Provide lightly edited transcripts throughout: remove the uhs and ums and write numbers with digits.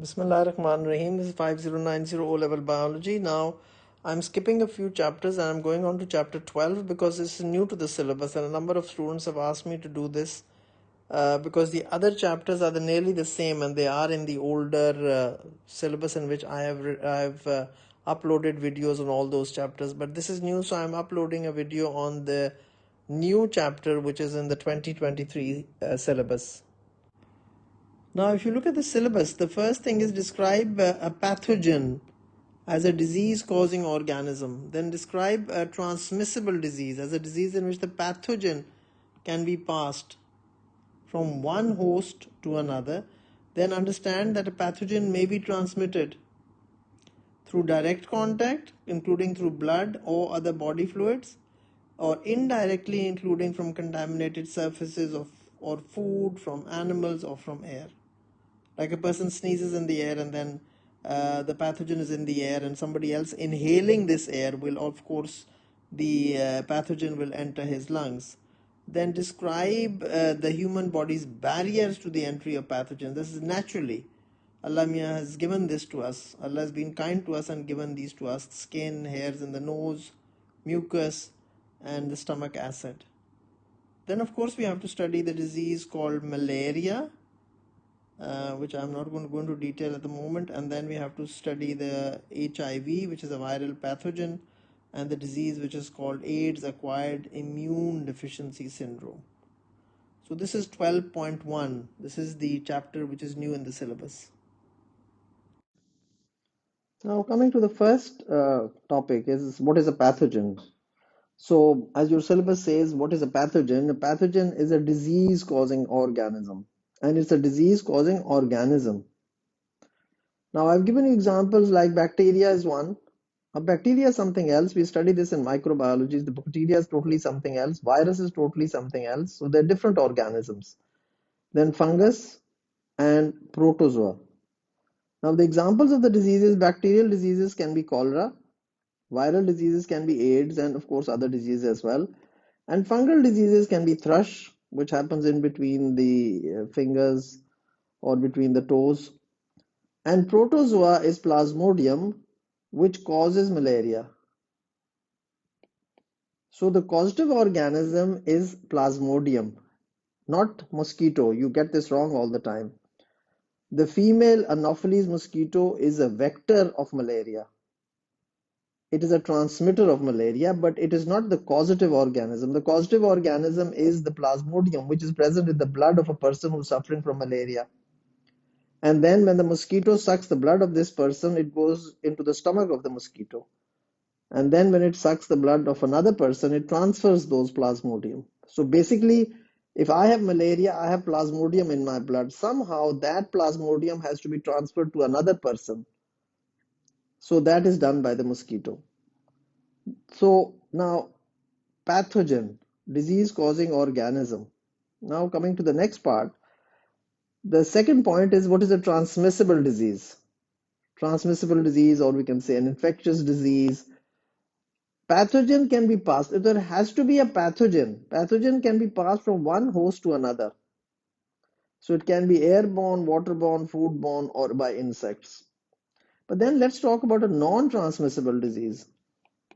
Bismillahirrahmanirrahim. This is 5090 O-Level Biology. Now, I'm skipping a few chapters and I'm going on to chapter 12 because this is new to the syllabus and a number of students have asked me to do this because the other chapters are nearly the same and they are in the older syllabus in which I have uploaded videos on all those chapters. But this is new, so I'm uploading a video on the new chapter which is in the 2023 syllabus. Now, if you look at the syllabus, the first thing is describe a pathogen as a disease-causing organism. Then describe a transmissible disease as a disease in which the pathogen can be passed from one host to another. Then understand that a pathogen may be transmitted through direct contact, including through blood or other body fluids, or indirectly, including from contaminated surfaces or food, from animals, or from air. Like a person sneezes in the air and then the pathogen is in the air and somebody else inhaling this air will, of course, the pathogen will enter his lungs. Then describe the human body's barriers to the entry of pathogens. This is naturally. Allah Mia has given this to us. Allah has been kind to us and given these to us. Skin, hairs in the nose, mucus, and the stomach acid. Then, of course, we have to study the disease called malaria, which I'm not going to go into detail at the moment. And then we have to study the HIV, which is a viral pathogen, and the disease which is called AIDS, acquired immune deficiency syndrome. So this is 12.1. This is the chapter which is new in the syllabus. Now coming to the first topic is what is a pathogen. So as your syllabus says, what is a pathogen? A pathogen is a disease causing organism, and it's a disease causing organism. Now I've given you examples like bacteria is one. A bacteria is something else. We study this in microbiology. The bacteria is totally something else. Virus is totally something else. So they're different organisms. Then fungus and protozoa. Now the examples of the diseases, bacterial diseases can be cholera, viral diseases can be AIDS, and of course other diseases as well. And fungal diseases can be thrush, which happens in between the fingers or between the toes. And protozoa is plasmodium, which causes malaria. So the causative organism is plasmodium, not mosquito. You get this wrong all the time. The female Anopheles mosquito is a vector of malaria. It is a transmitter of malaria, but it is not the causative organism. The causative organism is the plasmodium, which is present in the blood of a person who's suffering from malaria. And then when the mosquito sucks the blood of this person, it goes into the stomach of the mosquito. And then when it sucks the blood of another person, it transfers those plasmodium. So basically, if I have malaria, I have plasmodium in my blood. Somehow that plasmodium has to be transferred to another person. So that is done by the mosquito. So now pathogen, disease causing organism. Now coming to the next part, the second point is what is a transmissible disease? Transmissible disease, or we can say an infectious disease. Pathogen can be passed. If there has to be a pathogen can be passed from one host to another. So it can be airborne, waterborne, foodborne, or by insects. But then let's talk about a non-transmissible disease.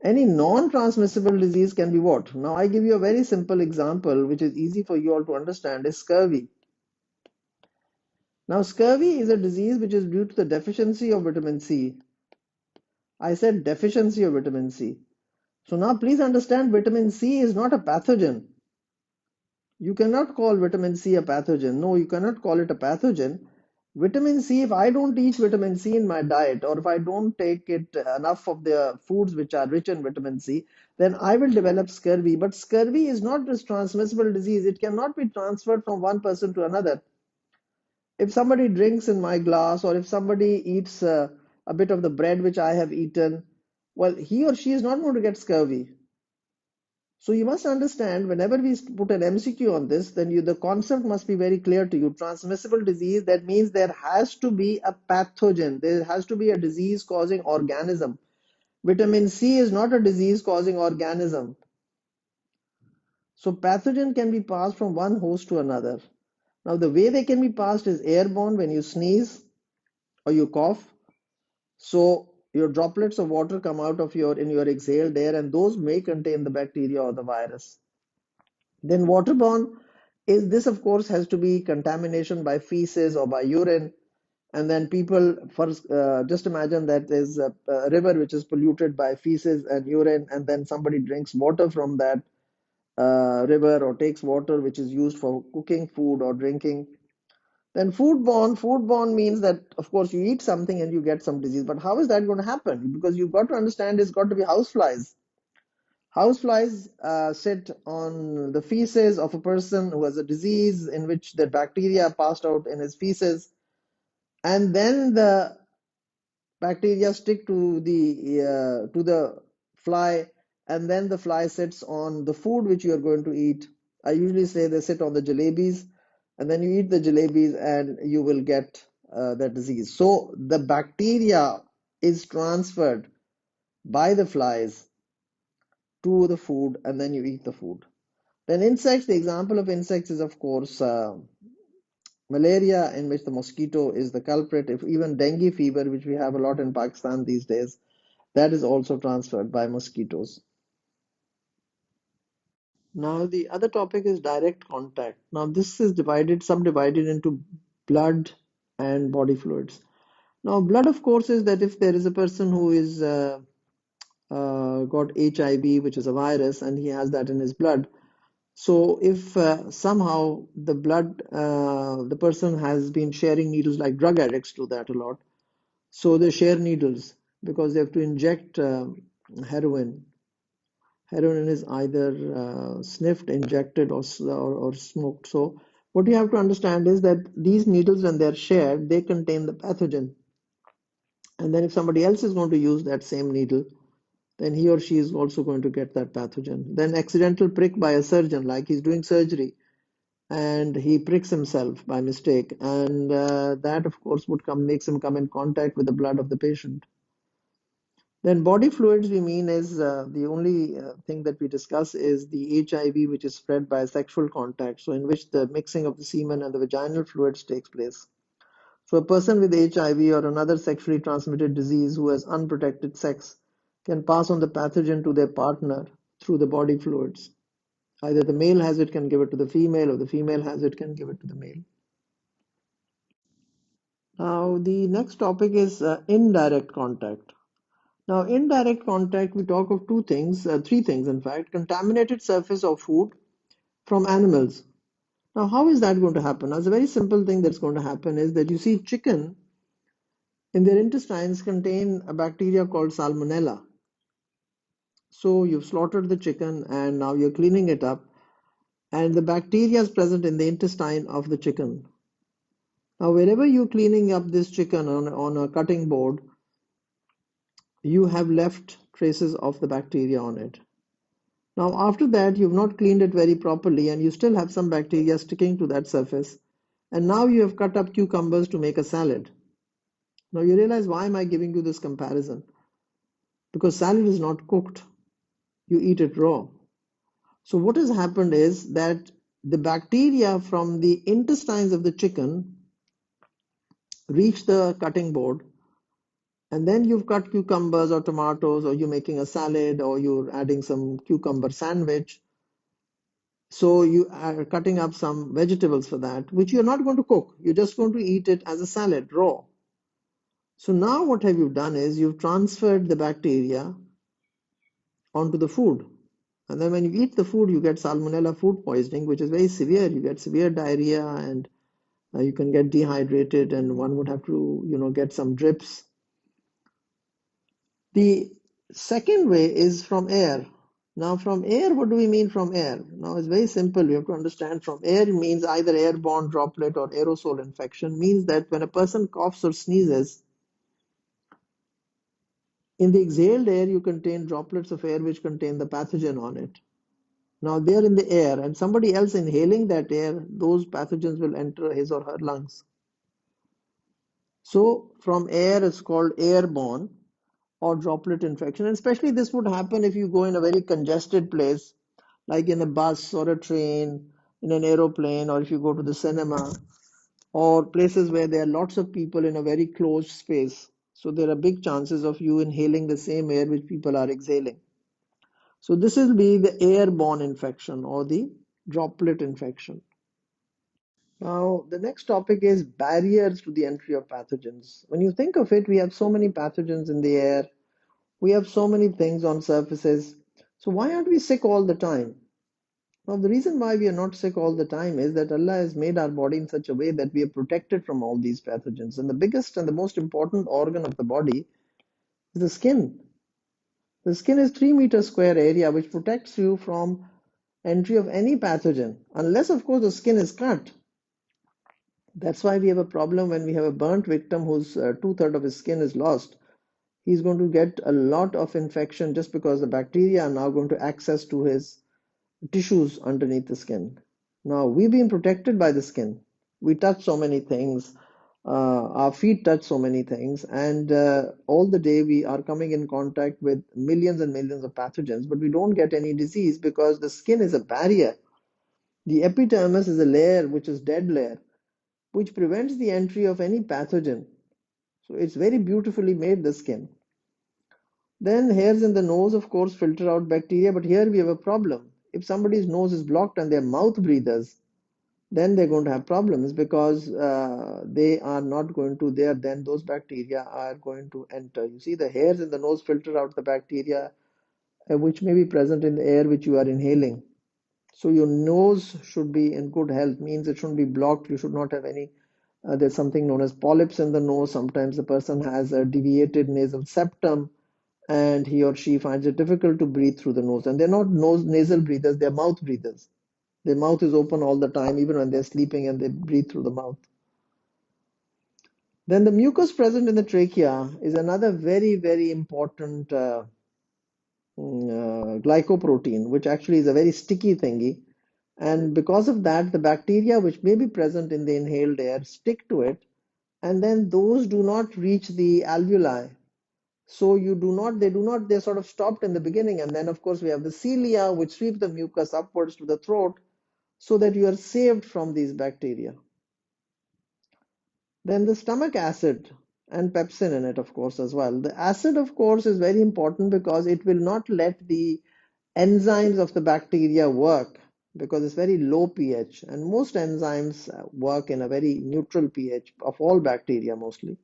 Any non-transmissible disease can be what? Now I give you a very simple example which is easy for you all to understand, is scurvy. Now scurvy is a disease which is due to the deficiency of vitamin C. I said deficiency of vitamin C. So now please understand, vitamin C is not a pathogen. You cannot call vitamin C a pathogen. No, you cannot call it a pathogen. Vitamin C, if I don't eat vitamin C in my diet, or if I don't take it enough of the foods which are rich in vitamin C, then I will develop scurvy. But scurvy is not this transmissible disease. It cannot be transferred from one person to another. If somebody drinks in my glass, or if somebody eats a bit of the bread which I have eaten, well, he or she is not going to get scurvy. So you must understand, whenever we put an MCQ on this, then the concept must be very clear to you. Transmissible disease, that means there has to be a pathogen. There has to be a disease-causing organism. Vitamin C is not a disease-causing organism. So pathogen can be passed from one host to another. Now the way they can be passed is airborne when you sneeze, or you cough, so your droplets of water come out of your exhaled air, and those may contain the bacteria or the virus. Then waterborne is this, of course, has to be contamination by feces or by urine. And then people first just imagine that there's a river which is polluted by feces and urine, and then somebody drinks water from that river or takes water which is used for cooking food or drinking. Then foodborne means that, of course, you eat something and you get some disease. But how is that going to happen? Because you've got to understand it's got to be houseflies. Houseflies sit on the feces of a person who has a disease in which the bacteria passed out in his feces, and then the bacteria stick to the fly, and then the fly sits on the food which you are going to eat. I usually say they sit on the jalebis, and then you eat the jalebis and you will get that disease. So the bacteria is transferred by the flies to the food, and then you eat the food. Then insects, the example of insects is, of course, malaria, in which the mosquito is the culprit. If even dengue fever, which we have a lot in Pakistan these days, that is also transferred by mosquitoes. Now, the other topic is direct contact. Now, this is subdivided into blood and body fluids. Now, blood, of course, is that if there is a person who is got HIV, which is a virus, and he has that in his blood. So, if somehow the person has been sharing needles, like drug addicts do that a lot. So they share needles because they have to inject heroin. Heroin is either sniffed, injected, or smoked. So what you have to understand is that these needles, when they're shared, they contain the pathogen. And then if somebody else is going to use that same needle, then he or she is also going to get that pathogen. Then accidental prick by a surgeon, like he's doing surgery and he pricks himself by mistake, and that, of course, makes him come in contact with the blood of the patient. Then body fluids, we mean, is the only thing that we discuss is the HIV, which is spread by sexual contact, so in which the mixing of the semen and the vaginal fluids takes place. So a person with HIV or another sexually transmitted disease who has unprotected sex can pass on the pathogen to their partner through the body fluids. Either the male has it, can give it to the female, or the female has it, can give it to the male. Now, the next topic is indirect contact. Now, indirect contact, we talk of three things, in fact: contaminated surface of food from animals. Now, how is that going to happen? Now, it's a very simple thing that's going to happen is that you see chicken in their intestines contain a bacteria called salmonella. So you've slaughtered the chicken and now you're cleaning it up, and the bacteria is present in the intestine of the chicken. Now, wherever you're cleaning up this chicken on a cutting board, you have left traces of the bacteria on it. Now, after that, you've not cleaned it very properly and you still have some bacteria sticking to that surface. And now you have cut up cucumbers to make a salad. Now you realize, why am I giving you this comparison? Because salad is not cooked, you eat it raw. So what has happened is that the bacteria from the intestines of the chicken reach the cutting board, and then you've cut cucumbers or tomatoes, or you're making a salad, or you're adding some cucumber sandwich. So you are cutting up some vegetables for that, which you're not going to cook. You're just going to eat it as a salad, raw. So now what have you done is you've transferred the bacteria onto the food. And then when you eat the food, you get salmonella food poisoning, which is very severe. You get severe diarrhea, and you can get dehydrated, and one would have to, get some drips. The second way is from air. Now, from air, what do we mean from air? Now, it's very simple. We have to understand from air means either airborne droplet or aerosol infection, means that when a person coughs or sneezes, in the exhaled air, you contain droplets of air which contain the pathogen on it. Now, they're in the air, and somebody else inhaling that air, those pathogens will enter his or her lungs. So, from air, it's called airborne or droplet infection. And especially this would happen if you go in a very congested place, like in a bus or a train, in an aeroplane, or if you go to the cinema. or places where there are lots of people in a very closed space. So there are big chances of you inhaling the same air which people are exhaling. So this will be the airborne infection or the droplet infection. Now, the next topic is barriers to the entry of pathogens. When you think of it, we have so many pathogens in the air. We have so many things on surfaces. So why aren't we sick all the time? Now, the reason why we are not sick all the time is that Allah has made our body in such a way that we are protected from all these pathogens. And the biggest and the most important organ of the body is the skin. The skin is 3 meter square area which protects you from entry of any pathogen, unless of course the skin is cut. That's why we have a problem when we have a burnt victim whose 2/3 of his skin is lost. He's going to get a lot of infection just because the bacteria are now going to access to his tissues underneath the skin. Now, we've been protected by the skin. We touch so many things. Our feet touch so many things, and all the day we are coming in contact with millions and millions of pathogens, but we don't get any disease because the skin is a barrier. The epidermis is a layer which is dead layer, which prevents the entry of any pathogen. So it's very beautifully made, the skin. Then hairs in the nose, of course, filter out bacteria, but here we have a problem. If somebody's nose is blocked and they're mouth breathers, then they're going to have problems because they are not going to there, then those bacteria are going to enter. You see, the hairs in the nose filter out the bacteria which may be present in the air which you are inhaling. So your nose should be in good health, means it shouldn't be blocked. You should not have any there's something known as polyps in the nose. Sometimes the person has a deviated nasal septum and he or she finds it difficult to breathe through the nose, and they're not nasal breathers, they're mouth breathers. Their mouth is open all the time, even when they're sleeping, and they breathe through the mouth. Then the mucus present in the trachea is another very, very important glycoprotein, which actually is a very sticky thingy. And because of that, the bacteria which may be present in the inhaled air stick to it, and then those do not reach the alveoli. So they're sort of stopped in the beginning. And then, of course, we have the cilia, which sweep the mucus upwards to the throat so that you are saved from these bacteria. Then the stomach acid and pepsin in it, of course, as well. The acid, of course, is very important because it will not let the enzymes of the bacteria work because it's very low pH. And most enzymes work in a very neutral pH of all bacteria mostly.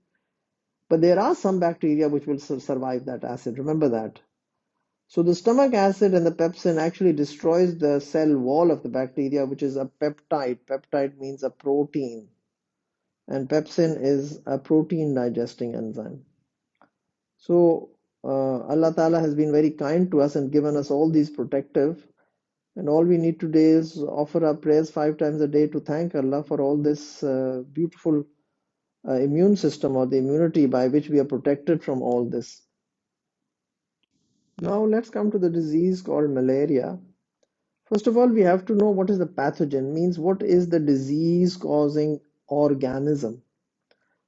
But there are some bacteria which will survive that acid. Remember that. So the stomach acid and the pepsin actually destroys the cell wall of the bacteria, which is a peptide. Peptide means a protein, and pepsin is a protein digesting enzyme. So Allah Ta'ala has been very kind to us and given us all these protective, and all we need today is offer our prayers 5 times a day to thank Allah for all this beautiful immune system or the immunity by which we are protected from all this. Now let's come to the disease called malaria. First of all, we have to know what is the pathogen, means what is the disease causing organism.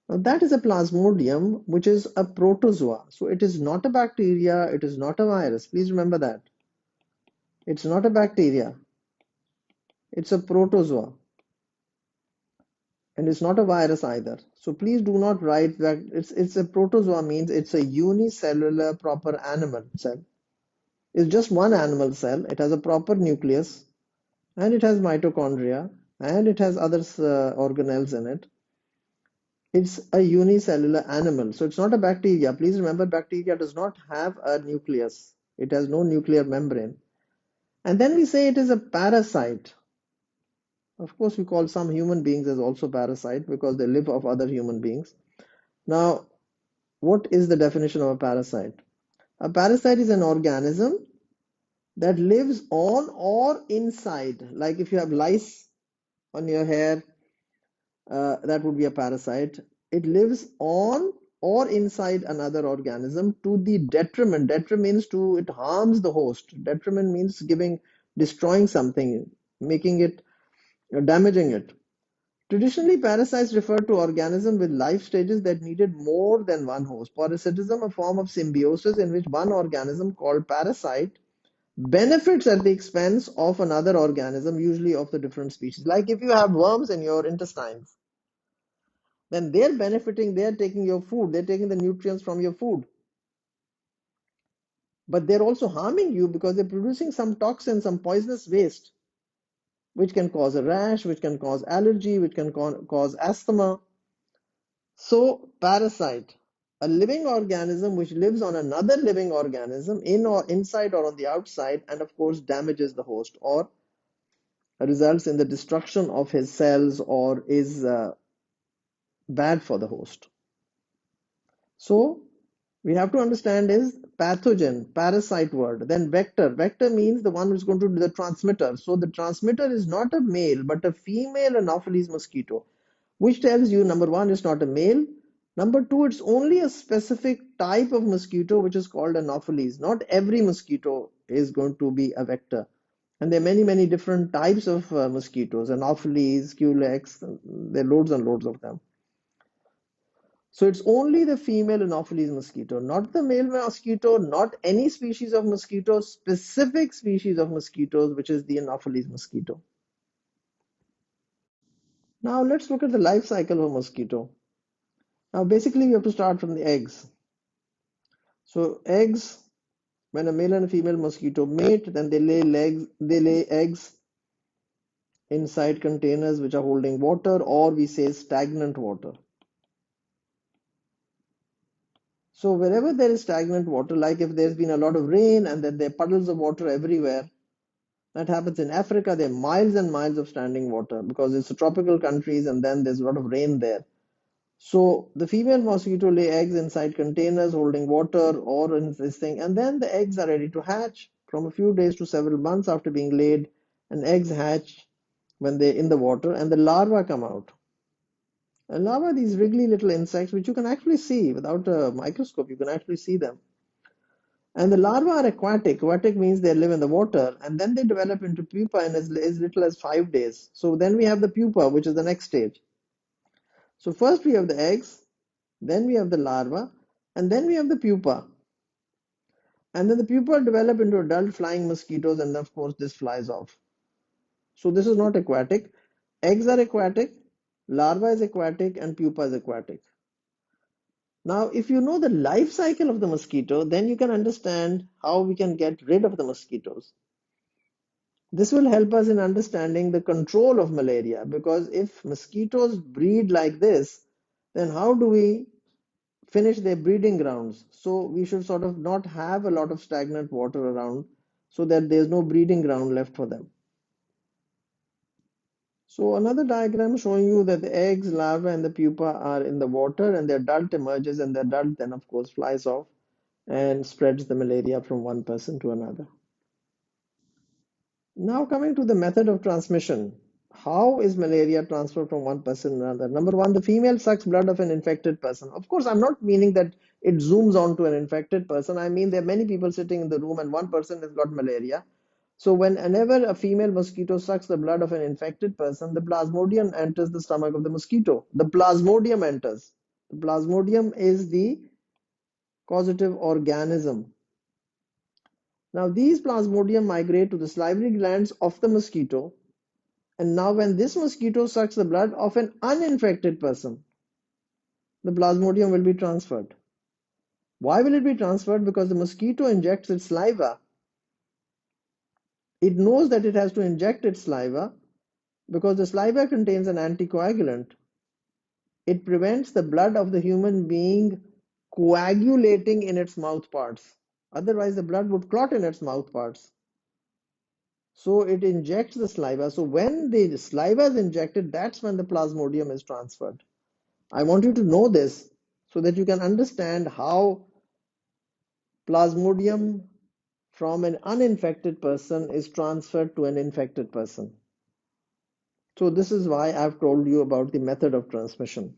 Now that is a plasmodium, which is a protozoa. So it is not a bacteria, it is not a virus. Please remember that. It's not a bacteria, it's a protozoa. And it's not a virus either. So please do not write that it's a protozoa, means it's a unicellular proper animal cell. It's just one animal cell. It has a proper nucleus and it has mitochondria and it has other organelles in it. It's a unicellular animal. So it's not a bacteria. Please remember, bacteria does not have a nucleus. It has no nuclear membrane. And then we say it is a parasite. Of course, we call some human beings as also parasite because they live off other human beings. Now, what is the definition of a parasite? A parasite is an organism that lives on or inside. Like if you have lice on your hair, that would be a parasite. It lives on or inside another organism to the detriment. Detriment means it harms the host. Detriment means destroying something, making it, damaging it. Traditionally, parasites refer to organisms with life stages that needed more than one host. Parasitism, a form of symbiosis in which one organism called parasite benefits at the expense of another organism, usually of the different species. Like if you have worms in your intestines, then they're benefiting, they're taking your food, they're taking the nutrients from your food. But they're also harming you because they're producing some toxin, some poisonous waste, which can cause a rash, which can cause allergy, which can cause asthma. So, parasite, a living organism which lives on another living organism in or inside or on the outside, and of course damages the host or results in the destruction of his cells or is bad for the host. So, we have to understand is pathogen, parasite word, then vector. Vector means the one who's going to be the transmitter. So the transmitter is not a male but a female Anopheles mosquito, which tells you number one, it's not a male. Number two, it's only a specific type of mosquito which is called Anopheles. Not every mosquito is going to be a vector. And there are many, many different types of mosquitoes, Anopheles, Culex, there are loads and loads of them. So it's only the female Anopheles mosquito, not the male mosquito, not any species of mosquito, specific species of mosquitoes, which is the Anopheles mosquito. Now let's look at the life cycle of a mosquito. Now basically we have to start from the eggs. So eggs, when a male and a female mosquito mate, then they lay eggs inside containers which are holding water, or we say stagnant water. So wherever there is stagnant water, like if there's been a lot of rain and then there are puddles of water everywhere, that happens in Africa. There are miles and miles of standing water because it's tropical countries and then there's a lot of rain there. So the female mosquito lay eggs inside containers holding water or in this thing, and then the eggs are ready to hatch from a few days to several months after being laid, and eggs hatch when they're in the water and the larvae come out. And larvae are these wriggly little insects which you can actually see without a microscope, you can actually see them. And the larvae are aquatic. Aquatic means they live in the water and then they develop into pupa in as little as 5 days. So then we have the pupa, which is the next stage. So first we have the eggs, then we have the larva, and then we have the pupa. And then the pupa develop into adult flying mosquitoes, and of course this flies off. So this is not aquatic. Eggs are aquatic, larva is aquatic, and pupa is aquatic. Now, if you know the life cycle of the mosquito, then you can understand how we can get rid of the mosquitoes. This will help us in understanding the control of malaria, because if mosquitoes breed like this, then how do we finish their breeding grounds? So we should sort of not have a lot of stagnant water around so that there's no breeding ground left for them. So another diagram showing you that the eggs, larvae, and the pupa are in the water and the adult emerges, and the adult then of course flies off and spreads the malaria from one person to another. Now coming to the method of transmission. How is malaria transferred from one person to another? Number one, the female sucks blood of an infected person. Of course, I'm not meaning that it zooms onto an infected person. I mean there are many people sitting in the room and one person has got malaria. So whenever a female mosquito sucks the blood of an infected person, the plasmodium enters the stomach of the mosquito. The plasmodium enters. The plasmodium is the causative organism. Now these plasmodium migrate to the salivary glands of the mosquito, and now when this mosquito sucks the blood of an uninfected person, the plasmodium will be transferred. Why will it be transferred? Because the mosquito injects its saliva. It knows that it has to inject its saliva because the saliva contains an anticoagulant. It prevents the blood of the human being coagulating in its mouth parts. Otherwise, the blood would clot in its mouth parts. So it injects the saliva. So when the saliva is injected, that's when the plasmodium is transferred. I want you to know this so that you can understand how plasmodium from an uninfected person is transferred to an infected person. So this is why I've told you about the method of transmission.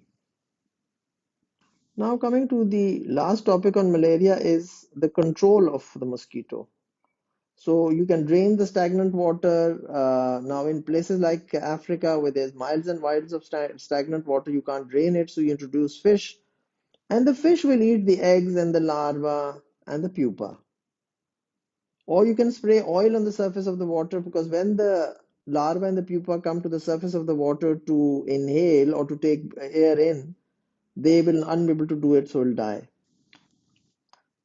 Now coming to the last topic on malaria is the control of the mosquito. So you can drain the stagnant water. Now in places like Africa where there's miles and miles of stagnant water, you can't drain it, so you introduce fish. And the fish will eat the eggs and the larva and the pupa. Or you can spray oil on the surface of the water, because when the larva and the pupa come to the surface of the water to inhale or to take air in, they will unable to do it, so will die.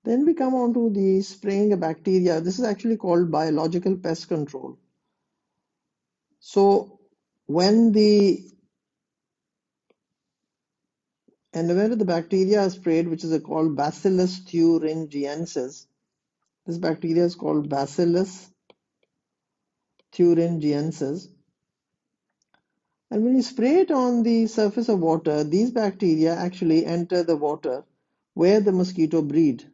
Then we come on to the spraying a bacteria. This is actually called biological pest control. So when the whenever the bacteria is sprayed, which is called Bacillus thuringiensis, this bacteria is called Bacillus thuringiensis. And when you spray it on the surface of water, these bacteria actually enter the water where the mosquito breed.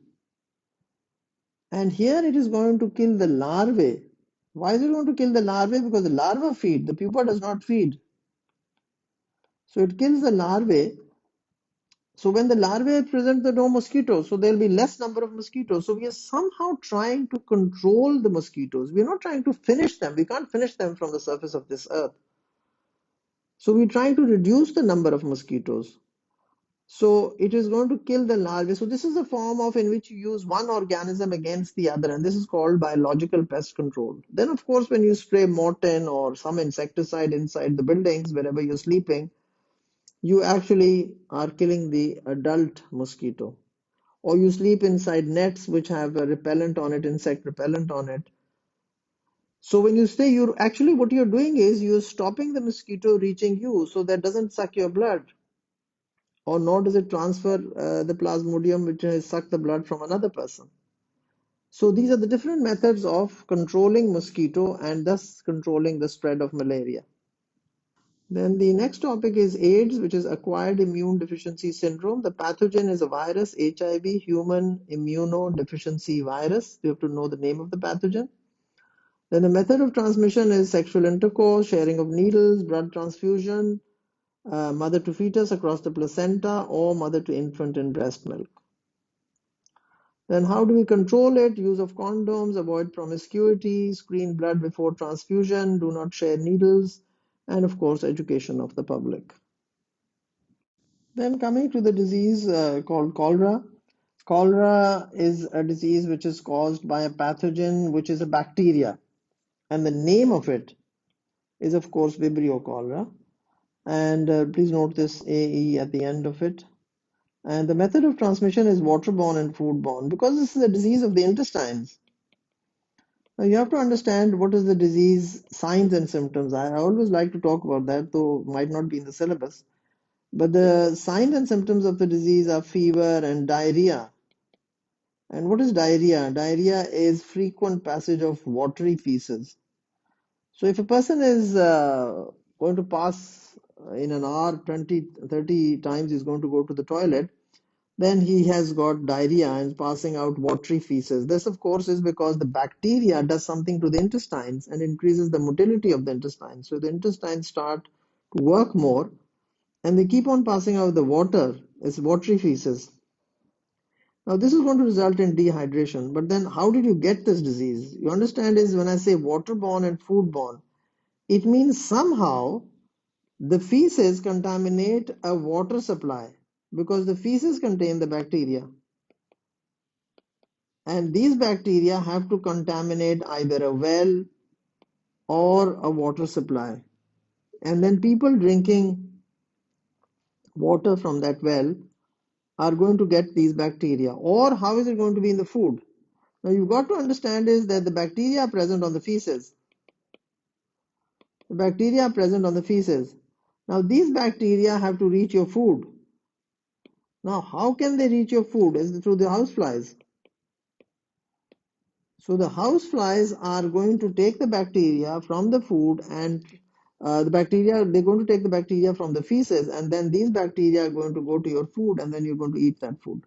And here it is going to kill the larvae. Why is it going to kill the larvae? Because the larva feed, the pupa does not feed. So it kills the larvae. So when the larvae present the no mosquitoes, so there will be less number of mosquitoes. So we are somehow trying to control the mosquitoes. We are not trying to finish them. We can't finish them from the surface of this earth. So we're trying to reduce the number of mosquitoes. So it is going to kill the larvae. So this is a form of in which you use one organism against the other, and this is called biological pest control. Then, of course, when you spray Mortin or some insecticide inside the buildings wherever you're sleeping, you actually are killing the adult mosquito. Or you sleep inside nets which have a repellent on it, insect repellent on it. So when you stay, you're actually what you're doing is you're stopping the mosquito reaching you, so that doesn't suck your blood, or nor does it transfer the plasmodium which has sucked the blood from another person. So these are the different methods of controlling mosquito and thus controlling the spread of malaria. Then the next topic is AIDS, which is acquired immune deficiency syndrome. The pathogen is a virus, HIV, human immunodeficiency virus. You have to know the name of the pathogen. Then the method of transmission is sexual intercourse, sharing of needles, blood transfusion, mother to fetus across the placenta, or mother to infant in breast milk. Then how do we control it? Use of condoms, avoid promiscuity, screen blood before transfusion, do not share needles, and of course, education of the public. Then coming to the disease called cholera. Cholera is a disease which is caused by a pathogen which is a bacteria. And the name of it is of course Vibrio cholera. And please note this AE at the end of it. And the method of transmission is waterborne and foodborne because this is a disease of the intestines. Now you have to understand what is the disease signs and symptoms. I always like to talk about that, though might not be in the syllabus. But the signs and symptoms of the disease are fever and diarrhea. And what is diarrhea? Diarrhea is frequent passage of watery feces. So if a person is going to pass in an hour 20, 30 times, he's going to go to the toilet, then he has got diarrhea and passing out watery feces. This, of course, is because the bacteria does something to the intestines and increases the motility of the intestines. So the intestines start to work more and they keep on passing out the water as watery feces. Now, this is going to result in dehydration. But then, how did you get this disease? You understand, is when I say waterborne and foodborne, it means somehow the feces contaminate a water supply because the feces contain the bacteria. And these bacteria have to contaminate either a well or a water supply. And then people drinking water from that well are going to get these bacteria. Or how is it going to be in the food? Now you've got to understand is that the bacteria are present on the feces. The bacteria are present on the feces. Now these bacteria have to reach your food. Now how can they reach your food? Is it through the houseflies? So the houseflies are going to take the bacteria from the food and they're going to take the bacteria from the feces and then these bacteria are going to go to your food and then you're going to eat that food.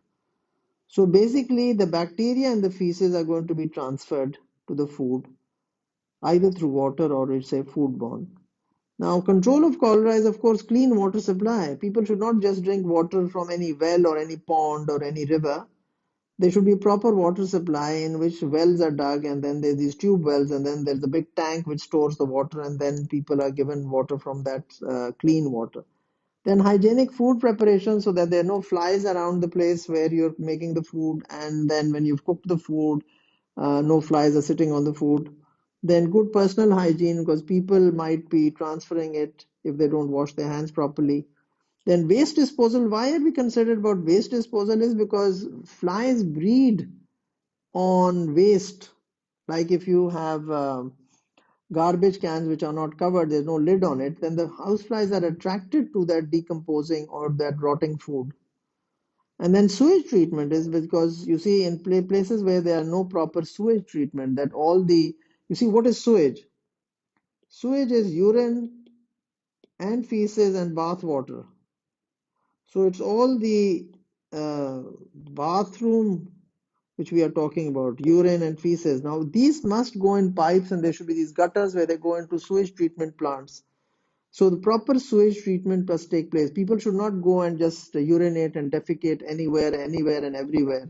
So basically the bacteria and the feces are going to be transferred to the food either through water or it's a foodborne. Now, control of cholera is, of course, clean water supply. People should not just drink water from any well or any pond or any river. There should be a proper water supply in which wells are dug and then there's these tube wells and then there's a big tank which stores the water and then people are given water from that clean water. Then hygienic food preparation so that there are no flies around the place where you're making the food and then when you've cooked the food, no flies are sitting on the food. Then good personal hygiene because people might be transferring it if they don't wash their hands properly. Then waste disposal. Why are we concerned about waste disposal? Is because flies breed on waste. Like if you have garbage cans which are not covered, there's no lid on it, then the houseflies are attracted to that decomposing or that rotting food. And then sewage treatment is because you see in places where there are no proper sewage treatment, that all the, you see what is sewage? Sewage is urine and feces and bath water. So it's all the bathroom which we are talking about, urine and feces. Now these must go in pipes, and there should be these gutters where they go into sewage treatment plants. So the proper sewage treatment must take place. People should not go and just urinate and defecate anywhere and everywhere,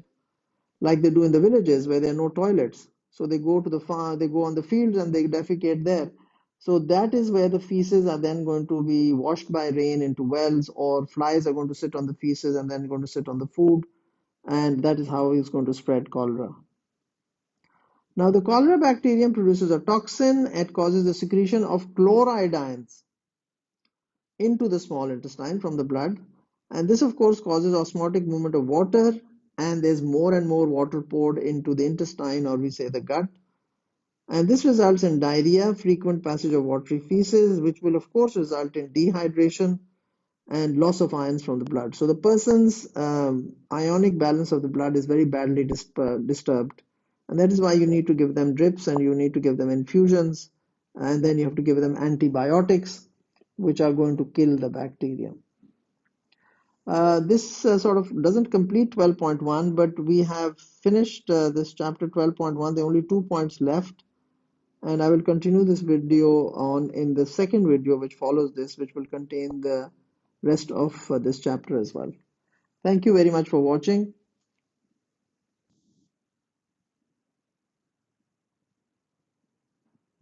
like they do in the villages where there are no toilets. So they go to the farm, they go on the fields and they defecate there. So that is where the feces are then going to be washed by rain into wells, or flies are going to sit on the feces and then going to sit on the food, and that is how it's going to spread cholera. Now the cholera bacterium produces a toxin. It causes the secretion of chloride ions into the small intestine from the blood, and this of course causes osmotic movement of water, and there's more and more water poured into the intestine, or we say the gut, and this results in diarrhea, frequent passage of watery feces, which will of course result in dehydration and loss of ions from the blood. So the person's ionic balance of the blood is very badly disturbed, and that is why you need to give them drips and you need to give them infusions, and then you have to give them antibiotics which are going to kill the bacteria. This sort of doesn't complete 12.1, but we have finished this chapter 12.1. There are only 2 points left, and I will continue this video on in the second video which follows this, which will contain the rest of this chapter as well. Thank you very much for watching.